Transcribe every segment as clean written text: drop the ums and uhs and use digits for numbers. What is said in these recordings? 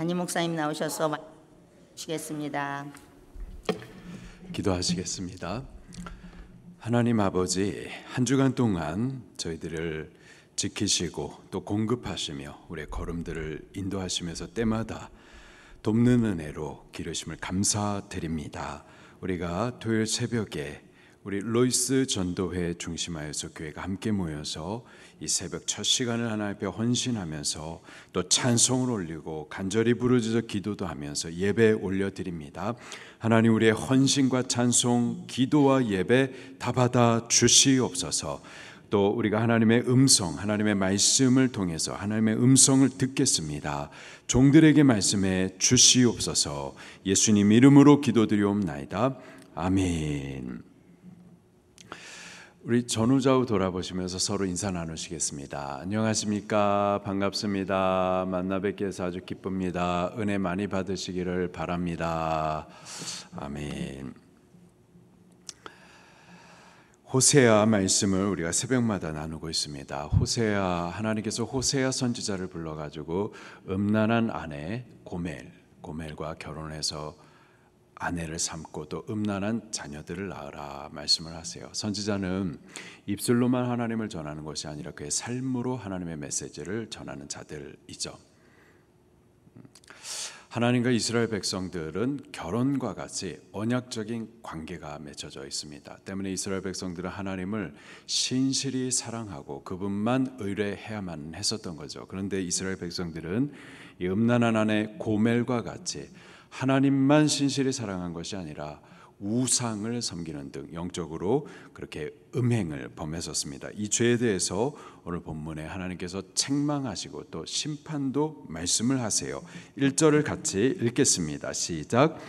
담임 목사님 나오셔서 말씀하시겠습니다. 기도하시겠습니다. 하나님 아버지, 한 주간 동안 저희들을 지키시고 또 공급하시며 우리의 걸음들을 인도하시면서 때마다 돕는 은혜로 기르심을 감사드립니다. 우리가 토요일 새벽에 우리 로이스 전도회 중심하여서 교회가 함께 모여서 이 새벽 첫 시간을 하나님 앞에 헌신하면서 또 찬송을 올리고 간절히 부르짖어 기도도 하면서 예배 올려드립니다. 하나님, 우리의 헌신과 찬송, 기도와 예배 다 받아 주시옵소서. 또 우리가 하나님의 음성, 하나님의 말씀을 통해서 하나님의 음성을 듣겠습니다. 종들에게 말씀해 주시옵소서. 예수님 이름으로 기도드리옵나이다. 아멘. 우리 전후좌우 돌아보시면서 서로 인사 나누시겠습니다. 안녕하십니까? 반갑습니다. 만나 뵙게 해서 아주 기쁩니다. 은혜 많이 받으시기를 바랍니다. 아멘. 호세아 말씀을 우리가 새벽마다 나누고 있습니다. 호세아, 하나님께서 호세아 선지자를 불러가지고 음란한 아내 고멜과 결혼해서 아내를 삼고 또 음란한 자녀들을 낳으라 말씀을 하세요. 선지자는 입술로만 하나님을 전하는 것이 아니라 그의 삶으로 하나님의 메시지를 전하는 자들이죠. 하나님과 이스라엘 백성들은 결혼과 같이 언약적인 관계가 맺혀져 있습니다. 때문에 이스라엘 백성들은 하나님을 신실히 사랑하고 그분만 의뢰해야만 했었던 거죠. 그런데 이스라엘 백성들은 이 음란한 아내 고멜과 같이 하나님만 신실히 사랑한 것이 아니라 우상을 섬기는 등 영적으로 그렇게 음행을 범했었습니다. 이 죄에 대해서 오늘 본문에 하나님께서 책망하시고 또 심판도 말씀을 하세요. 1절을 같이 읽겠습니다. 시작.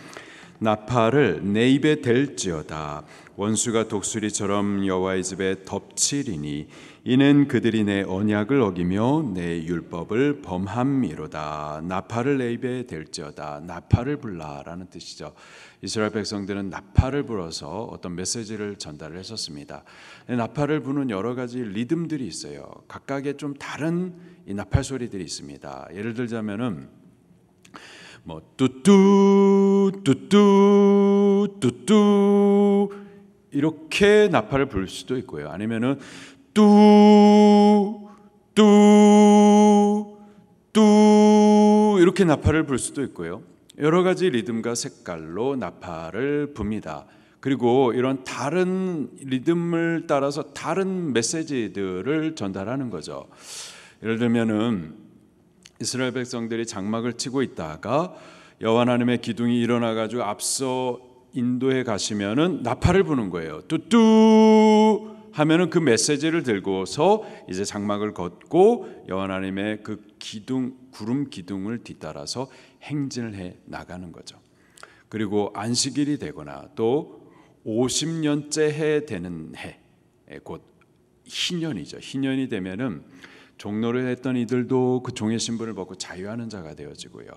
나팔을 내 입에 댈지어다. 원수가 독수리처럼 여호와의 집에 덮치리니 이는 그들이 내 언약을 어기며 내 율법을 범함이로다. 나팔을 내 입에 댈지어다. 나팔을 불라라는 뜻이죠. 이스라엘 백성들은 나팔을 불어서 어떤 메시지를 전달을 했었습니다. 나팔을 부는 여러 가지 리듬들이 있어요. 각각의 좀 다른 이 나팔 소리들이 있습니다. 예를 들자면은 뭐 뚜뚜 뚜뚜 뚜뚜 이렇게 나팔을 불 수도 있고요. 아니면은 뚜 뚜 뚜 이렇게 나팔을 불 수도 있고요. 여러 가지 리듬과 색깔로 나팔을 붑니다. 그리고 이런 다른 리듬을 따라서 다른 메시지들을 전달하는 거죠. 예를 들면은 이스라엘 백성들이 장막을 치고 있다가 여호와 하나님의 기둥이 일어나 가지고 앞서 인도해 가시면은 나팔을 부는 거예요. 뚜뚜 하면은 그 메시지를 들고서 이제 장막을 걷고 여호와 하나님의 그 기둥, 구름 기둥을 뒤따라서 행진을 해 나가는 거죠. 그리고 안식일이 되거나 또 50년째 해 되는 해, 곧 희년이죠. 희년이 되면은 종노를 했던 이들도 그 종의 신분을 벗고 자유하는 자가 되어지고요.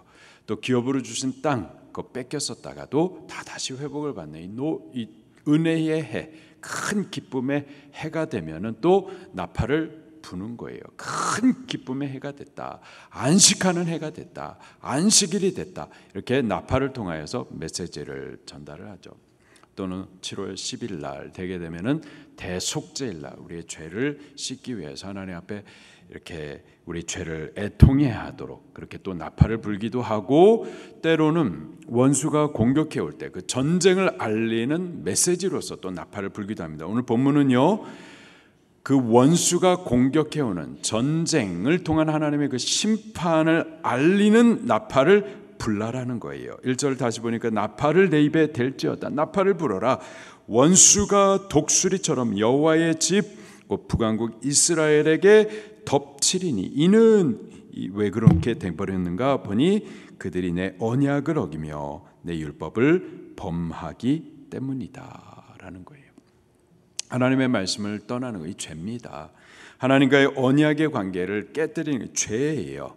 또 기업으로 주신 땅 그거 뺏겼었다가도 다 다시 회복을 받는 이 은혜의 해, 큰 기쁨의 해가 되면은 또 나팔을 부는 거예요. 큰 기쁨의 해가 됐다. 안식하는 해가 됐다. 안식일이 됐다. 이렇게 나팔을 통하여서 메시지를 전달을 하죠. 또는 7월 10일 날 되게 되면은 대속죄일 날 우리의 죄를 씻기 위해서 하나님 앞에 이렇게 우리 죄를 애통해 하도록 그렇게 또 나팔을 불기도 하고, 때로는 원수가 공격해 올 때 그 전쟁을 알리는 메시지로서 또 나팔을 불기도 합니다. 오늘 본문은요, 그 원수가 공격해 오는 전쟁을 통한 하나님의 그 심판을 알리는 나팔을 불라라는 거예요. 1절 다시 보니까 나팔을 내 입에 댈지어다. 나팔을 불어라. 원수가 독수리처럼 여호와의 집 곧 북왕국 이스라엘에게 덮치리니 이는 왜 그렇게 돼버렸는가 보니 그들이 내 언약을 어기며 내 율법을 범하기 때문이다 라는 거예요. 하나님의 말씀을 떠나는 것이 죄입니다. 하나님과의 언약의 관계를 깨뜨리는 게 죄예요.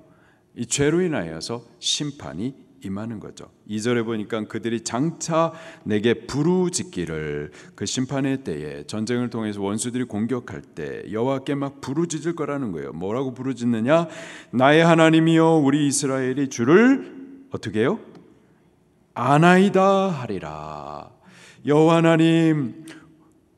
이 죄로 인하여서 심판이 임하는 거죠. 2절에 보니까 그들이 장차 내게 부르짖기를, 그 심판의 때에 전쟁을 통해서 원수들이 공격할 때 여호와께 막 부르짖을 거라는 거예요. 뭐라고 부르짖느냐? 나의 하나님이여 우리 이스라엘이 주를 어떻게 해요? 아나이다 하리라. 여호와 하나님,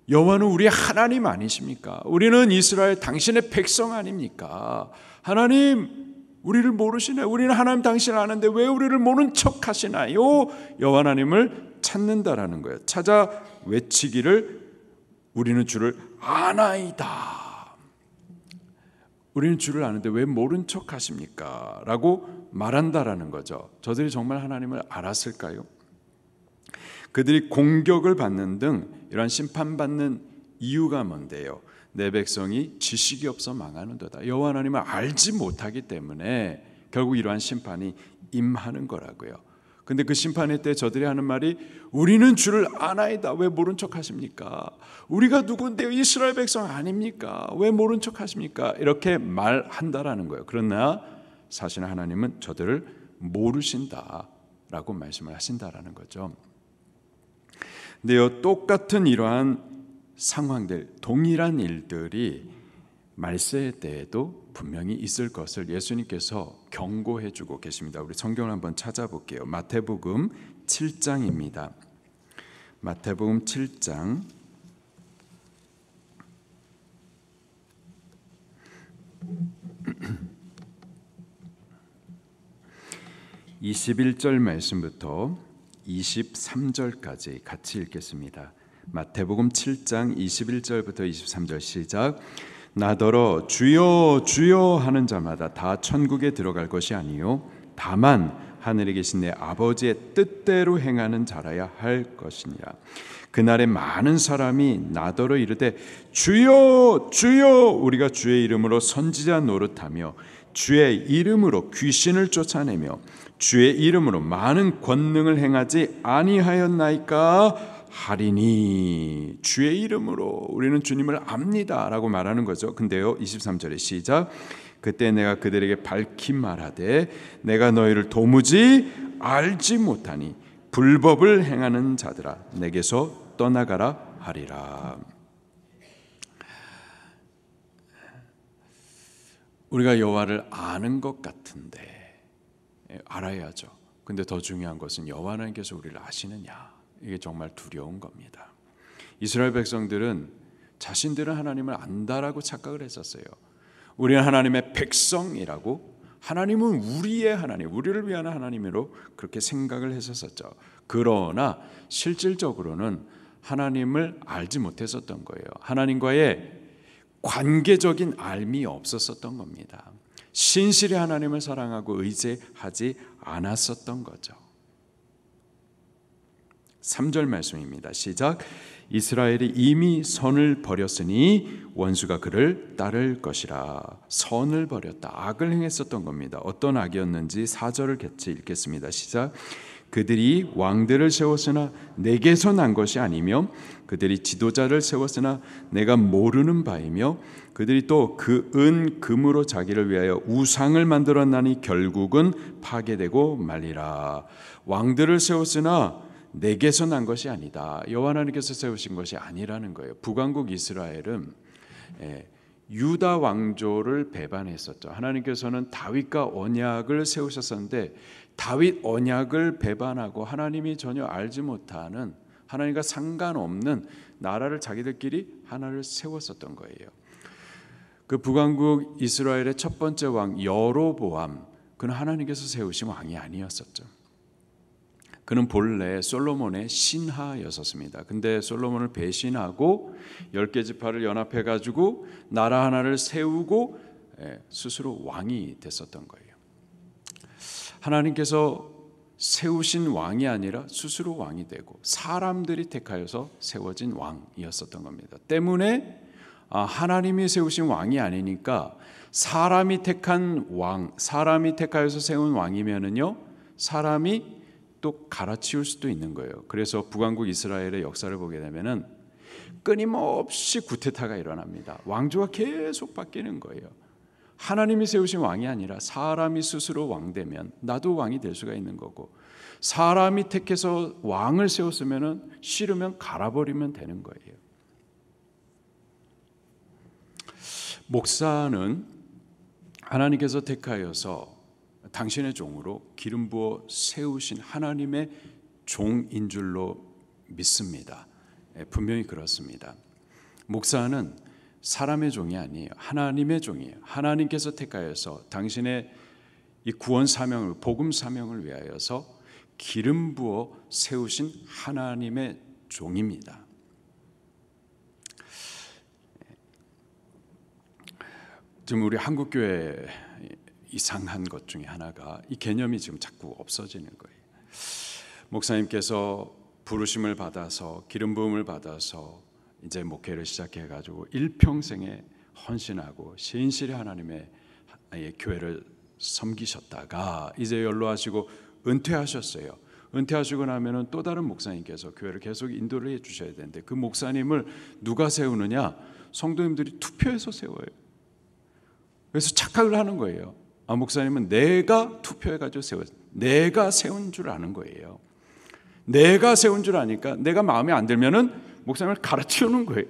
여호와는 우리의 하나님 아니십니까? 우리는 이스라엘 당신의 백성 아닙니까? 하나님, 우리를 모르시네. 우리는 하나님 당신을 아는데 왜 우리를 모른 척 하시나요? 여호와 하나님을 찾는다라는 거예요. 찾아 외치기를 우리는 주를 아나이다. 우리는 주를 아는데 왜 모른 척 하십니까? 라고 말한다라는 거죠. 저들이 정말 하나님을 알았을까요? 그들이 공격을 받는 등 이러한 심판받는 이유가 뭔데요? 내 백성이 지식이 없어 망하는도다. 여호와 하나님을 알지 못하기 때문에 결국 이러한 심판이 임하는 거라고요. 근데 그 심판의 때 저들이 하는 말이 우리는 주를 아나이다. 왜 모른 척 하십니까? 우리가 누군데요? 이스라엘 백성 아닙니까? 왜 모른 척 하십니까? 이렇게 말한다라는 거예요. 그러나 사실 하나님은 저들을 모르신다라고 말씀을 하신다라는 거죠. 근데요, 똑같은 이러한 상황들, 동일한 일들이 말세 때에도 분명히 있을 것을 예수님께서 경고해 주고 계십니다. 우리 성경을 한번 찾아볼게요. 마태복음 7장입니다. 마태복음 7장 21절 말씀부터 23절까지 같이 읽겠습니다. 마태복음 7장 21절부터 23절 시작. 나더러 주여 주여 하는 자마다 다 천국에 들어갈 것이 아니요 다만 하늘에 계신 내 아버지의 뜻대로 행하는 자라야 할 것이니라. 그날에 많은 사람이 나더러 이르되 주여 주여 우리가 주의 이름으로 선지자 노릇하며 주의 이름으로 귀신을 쫓아내며 주의 이름으로 많은 권능을 행하지 아니하였나이까 하리니. 주의 이름으로 우리는 주님을 압니다 라고 말하는 거죠. 근데요 23절에 시작. 그때 내가 그들에게 밝히 말하되 내가 너희를 도무지 알지 못하니 불법을 행하는 자들아 내게서 떠나가라 하리라. 우리가 여호와를 아는 것 같은데 알아야죠. 근데 더 중요한 것은 여호와 하나님께서 우리를 아시느냐, 이게 정말 두려운 겁니다. 이스라엘 백성들은 자신들은 하나님을 안다라고 착각을 했었어요. 우리는 하나님의 백성이라고, 하나님은 우리의 하나님, 우리를 위한 하나님으로 그렇게 생각을 했었죠. 그러나 실질적으로는 하나님을 알지 못했었던 거예요. 하나님과의 관계적인 알미 없었었던 겁니다. 신실히 하나님을 사랑하고 의지하지 않았었던 거죠. 3절 말씀입니다. 시작. 이스라엘이 이미 선을 버렸으니 원수가 그를 따를 것이라. 선을 버렸다, 악을 행했었던 겁니다. 어떤 악이었는지 4절을 같이 읽겠습니다. 시작. 그들이 왕들을 세웠으나 내게서 난 것이 아니며 그들이 지도자를 세웠으나 내가 모르는 바이며 그들이 또 그 은 금으로 자기를 위하여 우상을 만들었나니 결국은 파괴되고 말리라. 왕들을 세웠으나 내게서 난 것이 아니다. 여호와 하나님께서 세우신 것이 아니라는 거예요. 북왕국 이스라엘은 유다 왕조를 배반했었죠. 하나님께서는 다윗과 언약을 세우셨었는데 다윗 언약을 배반하고 하나님이 전혀 알지 못하는, 하나님과 상관없는 나라를 자기들끼리 하나를 세웠었던 거예요. 그 북왕국 이스라엘의 첫 번째 왕 여로보암, 그는 하나님께서 세우신 왕이 아니었었죠. 그는 본래 솔로몬의 신하였었습니다. 근데 솔로몬을 배신하고 10개 지파를 연합해 가지고 나라 하나를 세우고 스스로 왕이 됐었던 거예요. 하나님께서 세우신 왕이 아니라 스스로 왕이 되고 사람들이 택하여서 세워진 왕이었었던 겁니다. 때문에 하나님이 세우신 왕이 아니니까 사람이 택한 왕, 사람이 택하여서 세운 왕이면은요, 사람이 또 갈아치울 수도 있는 거예요. 그래서 북왕국 이스라엘의 역사를 보게 되면은 끊임없이 구테타가 일어납니다. 왕조가 계속 바뀌는 거예요. 하나님이 세우신 왕이 아니라 사람이 스스로 왕 되면 나도 왕이 될 수가 있는 거고, 사람이 택해서 왕을 세웠으면은 싫으면 갈아버리면 되는 거예요. 목사는 하나님께서 택하여서 당신의 종으로 기름 부어 세우신 하나님의 종인 줄로 믿습니다. 분명히 그렇습니다. 목사는 사람의 종이 아니에요. 하나님의 종이에요. 하나님께서 택하여서 당신의 이 구원 사명을, 복음 사명을 위하여서 기름 부어 세우신 하나님의 종입니다. 지금 우리 한국교회 이상한 것 중에 하나가 이 개념이 지금 자꾸 없어지는 거예요. 목사님께서 부르심을 받아서 기름 부음을 받아서 이제 목회를 시작해가지고 일평생에 헌신하고 신실히 하나님의 교회를 섬기셨다가 이제 연로하시고 은퇴하셨어요. 은퇴하시고 나면은 또 다른 목사님께서 교회를 계속 인도를 해주셔야 되는데 그 목사님을 누가 세우느냐? 성도님들이 투표해서 세워요. 그래서 착각을 하는 거예요. 아, 목사님은 내가 투표해가지고 세웠어요. 내가 세운 줄 아는 거예요. 내가 세운 줄 아니까 내가 마음에 안 들면은 목사님을 갈아치우는 거예요.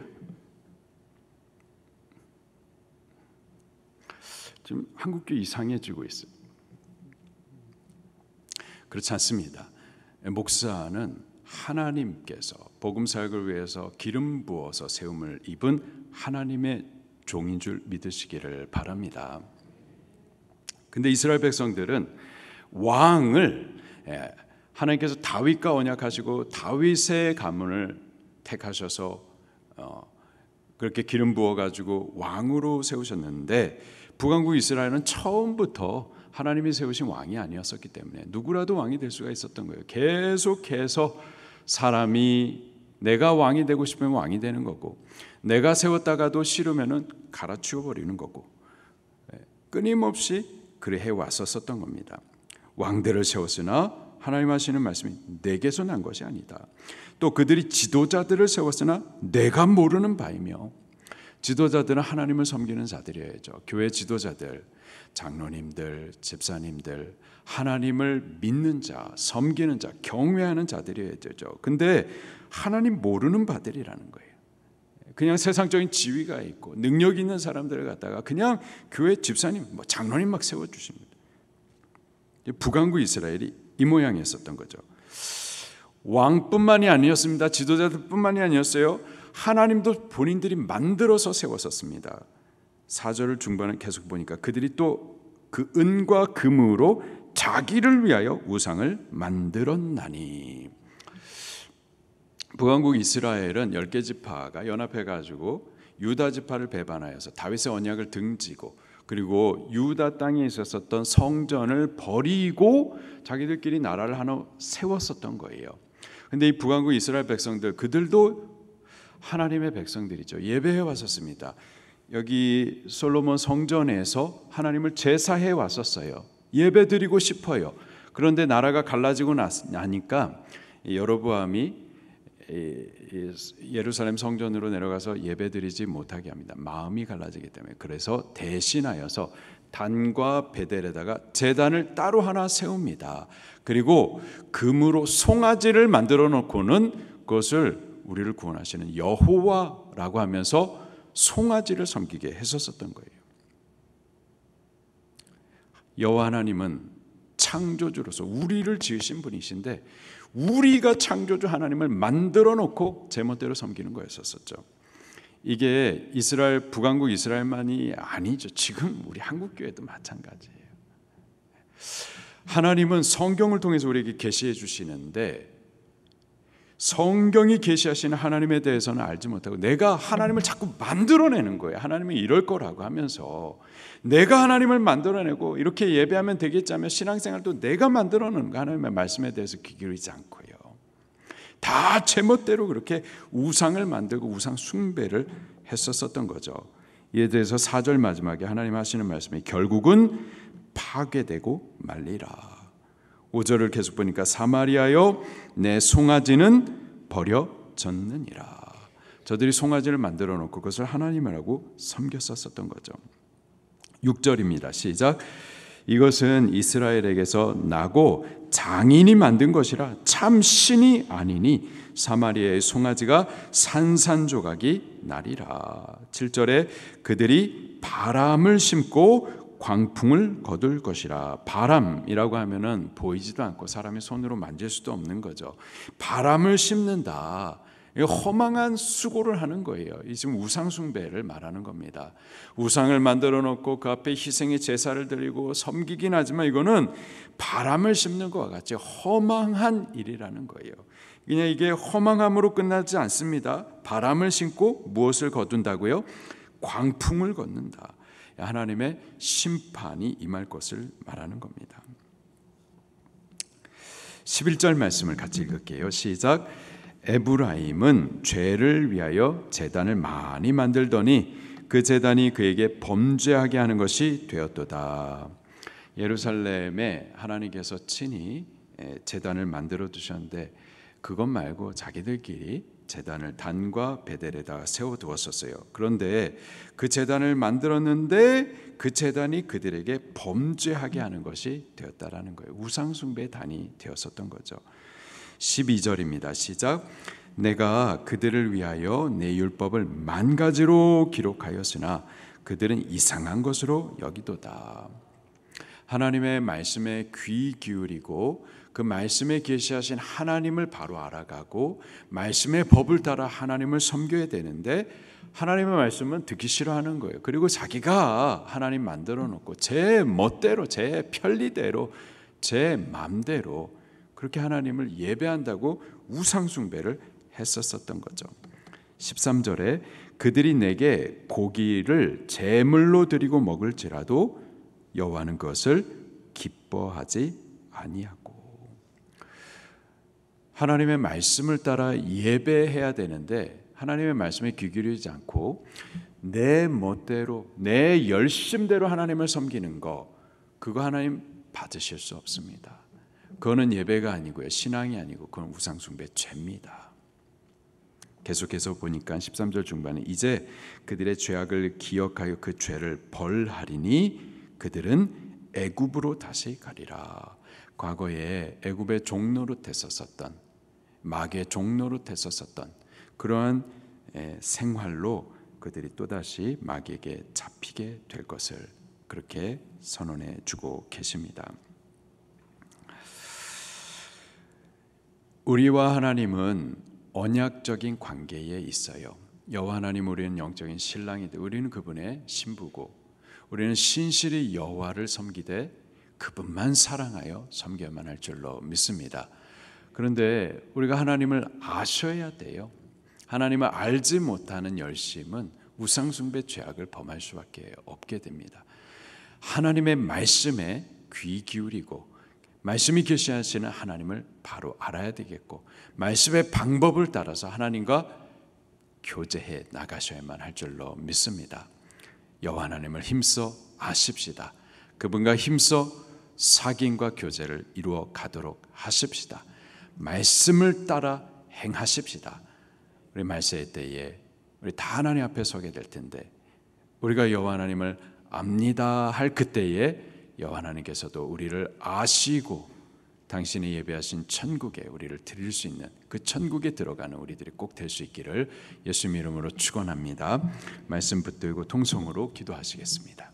지금 한국교회 이상해지고 있어요. 그렇지 않습니다. 목사는 하나님께서 복음 사역을 위해서 기름 부어서 세움을 입은 하나님의 종인 줄 믿으시기를 바랍니다. 근데 이스라엘 백성들은 왕을 하나님께서 다윗과 언약하시고 다윗의 가문을 택하셔서 그렇게 기름 부어가지고 왕으로 세우셨는데 북왕국 이스라엘은 처음부터 하나님이 세우신 왕이 아니었었기 때문에 누구라도 왕이 될 수가 있었던 거예요. 계속해서 사람이 내가 왕이 되고 싶으면 왕이 되는 거고 내가 세웠다가도 싫으면은 갈아치워 버리는 거고 끊임없이 그래 해왔었던 겁니다. 왕들을 세웠으나 하나님 하시는 말씀이 내게서 난 것이 아니다. 또 그들이 지도자들을 세웠으나 내가 모르는 바이며 지도자들은 하나님을 섬기는 자들이어야죠. 교회 지도자들, 장로님들, 집사님들, 하나님을 믿는 자, 섬기는 자, 경외하는 자들이어야 되죠. 근데 하나님 모르는 바들이라는 거예요. 그냥 세상적인 지위가 있고 능력 있는 사람들을 갖다가 그냥 교회 집사님, 장로님 막 세워주십니다. 북왕국 이스라엘이 이 모양이었었던 거죠. 왕뿐만이 아니었습니다. 지도자들뿐만이 아니었어요. 하나님도 본인들이 만들어서 세웠었습니다. 4절 중반을 계속 보니까 그들이 또 그 은과 금으로 자기를 위하여 우상을 만들었나니. 북왕국 이스라엘은 10개 지파가 연합해가지고 유다 지파를 배반하여서 다윗의 언약을 등지고 그리고 유다 땅에 있었던 성전을 버리고 자기들끼리 나라를 하나 세웠었던 거예요. 근데 이 북왕국 이스라엘 백성들 그들도 하나님의 백성들이죠. 예배해 왔었습니다. 여기 솔로몬 성전에서 하나님을 제사해 왔었어요. 예배 드리고 싶어요. 그런데 나라가 갈라지고 나니까 여로보암이 예루살렘 성전으로 내려가서 예배드리지 못하게 합니다. 마음이 갈라지기 때문에. 그래서 대신하여서 단과 베델에다가 제단을 따로 하나 세웁니다. 그리고 금으로 송아지를 만들어 놓고는 그것을 우리를 구원하시는 여호와라고 하면서 송아지를 섬기게 했었던 거예요. 여호와 하나님은 창조주로서 우리를 지으신 분이신데 우리가 창조주 하나님을 만들어 놓고 제멋대로 섬기는 거였었죠. 이게 이스라엘 북왕국 이스라엘만이 아니죠. 지금 우리 한국교회도 마찬가지예요. 하나님은 성경을 통해서 우리에게 계시해 주시는데 성경이 계시하시는 하나님에 대해서는 알지 못하고 내가 하나님을 자꾸 만들어내는 거예요. 하나님이 이럴 거라고 하면서 내가 하나님을 만들어내고 이렇게 예배하면 되겠지 하면 신앙생활도 내가 만들어내는 거 하나님의 말씀에 대해서 귀 기울이지 않고요. 다 제멋대로 그렇게 우상을 만들고 우상 숭배를 했었던 거죠. 이에 대해서 4절 마지막에 하나님 하시는 말씀이 결국은 파괴되고 말리라. 5절을 계속 보니까 사마리아여 내 송아지는 버려졌느니라. 저들이 송아지를 만들어 놓고 그것을 하나님이라고 섬겼었던 거죠. 6절입니다. 시작. 이것은 이스라엘에게서 나고 장인이 만든 것이라 참 신이 아니니 사마리아의 송아지가 산산조각이 나리라. 7절에 그들이 바람을 심고 광풍을 거둘 것이라. 바람이라고 하면은 보이지도 않고 사람이 손으로 만질 수도 없는 거죠. 바람을 심는다. 허망한 수고를 하는 거예요. 이 지금 우상 숭배를 말하는 겁니다. 우상을 만들어 놓고 그 앞에 희생의 제사를 드리고 섬기긴 하지만 이거는 바람을 심는 것과 같이 허망한 일이라는 거예요. 그냥 이게 허망함으로 끝나지 않습니다. 바람을 심고 무엇을 거둔다고요? 광풍을 걷는다. 하나님의 심판이 임할 것을 말하는 겁니다. 11절 말씀을 같이 읽을게요. 시작. 에브라임은 죄를 위하여 제단을 많이 만들더니 그 제단이 그에게 범죄하게 하는 것이 되었도다. 예루살렘에 하나님께서 친히 제단을 만들어 두셨는데 그것 말고 자기들끼리 제단을 단과 베델에다가 세워두었었어요. 그런데 그 제단을 만들었는데 그 제단이 그들에게 범죄하게 하는 것이 되었다라는 거예요. 우상숭배의 단이 되었었던 거죠. 12절입니다. 시작. 내가 그들을 위하여 내 율법을 만 가지로 기록하였으나 그들은 이상한 것으로 여기도다. 하나님의 말씀에 귀 기울이고 그 말씀에 계시하신 하나님을 바로 알아가고 말씀의 법을 따라 하나님을 섬겨야 되는데 하나님의 말씀은 듣기 싫어하는 거예요. 그리고 자기가 하나님 만들어 놓고 제 멋대로 제 편리대로 제 맘대로 그렇게 하나님을 예배한다고 우상숭배를 했었던 거죠. 13절에 그들이 내게 고기를 제물로 드리고 먹을지라도 여호와는 그것을 기뻐하지 아니하고. 하나님의 말씀을 따라 예배해야 되는데 하나님의 말씀에 귀 기울이지 않고 내 멋대로 내 열심대로 하나님을 섬기는 거, 그거 하나님 받으실 수 없습니다. 그거는 예배가 아니고요, 신앙이 아니고 그건 우상숭배 죄입니다. 계속해서 보니까 13절 중반에 이제 그들의 죄악을 기억하여 그 죄를 벌하리니 그들은 애굽으로 다시 가리라. 과거에 애굽의 종노릇했었던 마귀의 종노릇했었던 그러한 생활로 그들이 또다시 마귀에게 잡히게 될 것을 그렇게 선언해 주고 계십니다. 우리와 하나님은 언약적인 관계에 있어요. 여호와 하나님, 우리는 영적인 신랑이되 우리는 그분의 신부고 우리는 신실히 여호와를 섬기되 그분만 사랑하여 섬겨야만 할 줄로 믿습니다. 그런데 우리가 하나님을 아셔야 돼요. 하나님을 알지 못하는 열심은 우상숭배 죄악을 범할 수밖에 없게 됩니다. 하나님의 말씀에 귀 기울이고 말씀이 계시하시는 하나님을 바로 알아야 되겠고 말씀의 방법을 따라서 하나님과 교제해 나가셔야만 할 줄로 믿습니다. 여호와 하나님을 힘써 아십시다. 그분과 힘써 사귐과 교제를 이루어 가도록 하십시다. 말씀을 따라 행하십시다. 우리 말세의 때에 우리 다 하나님 앞에 서게 될 텐데 우리가 여호와 하나님을 압니다 할 그때에 여호와 하나님께서도 우리를 아시고 당신이 예배하신 천국에 우리를 드릴 수 있는 그 천국에 들어가는 우리들이 꼭 될 수 있기를 예수님 이름으로 축원합니다. 말씀 붙들고 통성으로 기도하시겠습니다.